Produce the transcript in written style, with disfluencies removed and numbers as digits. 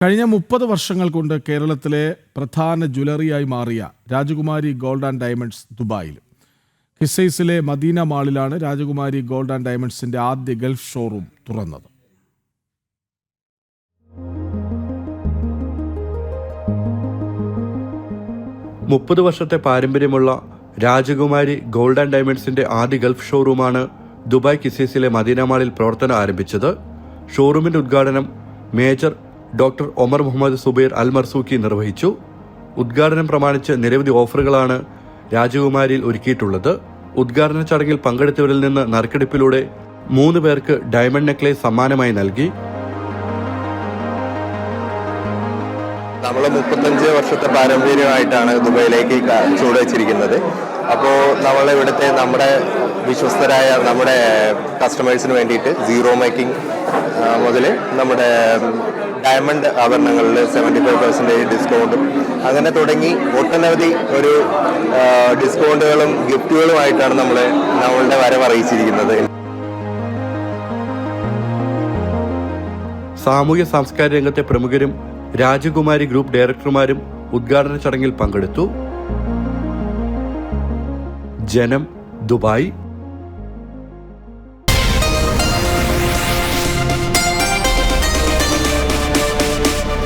കഴിഞ്ഞ 30 വർഷങ്ങൾ കൊണ്ട് കേരളത്തിലെ പ്രധാന ജ്വല്ലറിയായി മാറിയ രാജകുമാരി ഗോൾഡ് ആൻഡ് ഡയമണ്ട്സ് ദുബായിൽ. ഹിസൈസിലെ മദീന മാളിലാണ് രാജകുമാരി ഗോൾഡ് ആൻഡ് ഡയമണ്ട്സിന്റെ ആദ്യ ഗൾഫ് ഷോറൂം തുറന്നത്. മുപ്പത് വർഷത്തെ പാരമ്പര്യമുള്ള രാജകുമാരി ഗോൾഡ് ആൻഡ് ഡയമണ്ട്സിന്റെ ആദ്യ ഗൾഫ് ഷോറൂമാണ് ദുബായ് കിസൈസിലെ മദീന മാളിൽ പ്രവർത്തനം ആരംഭിച്ചത്. ഷോറൂമിന്റെ ഉദ്ഘാടനം മേജർ ഡോക്ടർ ഒമർ മുഹമ്മദ് സുബൈർ അൽ മർസൂഖി നിർവഹിച്ചു. ഉദ്ഘാടനം പ്രമാണിച്ച് നിരവധി ഓഫറുകളാണ് രാജകുമാരിയിൽ ഒരുക്കിയിട്ടുള്ളത്. ഉദ്ഘാടന ചടങ്ങിൽ പങ്കെടുത്തവരിൽ നിന്ന് നറുക്കെടുപ്പിലൂടെ 3 പേർക്ക് ഡയമണ്ട് നെക്ലേസ് സമ്മാനമായി നൽകി. നമ്മൾ 35 വർഷത്തെ പാരമ്പര്യമായിട്ടാണ് ദുബൈയിലേക്ക് ചുവടുവെച്ചിരിക്കുന്നത്. അപ്പോൾ നമ്മൾ ഇവിടുത്തെ നമ്മുടെ വിശ്വസ്തരായ നമ്മുടെ കസ്റ്റമേഴ്സിന് വേണ്ടിയിട്ട് സീറോ മേക്കിംഗ് മുതൽ നമ്മുടെ ഡയമണ്ട് ആഭരണങ്ങളിൽ 75% ഡിസ്കൗണ്ടും അങ്ങനെ തുടങ്ങി ഒട്ടനവധി ഒരു ഡിസ്കൗണ്ടുകളും ഗിഫ്റ്റുകളുമായിട്ടാണ് നമ്മളുടെ വരവ് അറിയിച്ചിരിക്കുന്നത്. സാമൂഹ്യ സാംസ്കാരിക രംഗത്തെ പ്രമുഖരും രാജകുമാരി ഗ്രൂപ്പ് ഡയറക്ടർമാരും ഉദ്ഘാടന ചടങ്ങിൽ പങ്കെടുത്തു. ജനം, ദുബായ്.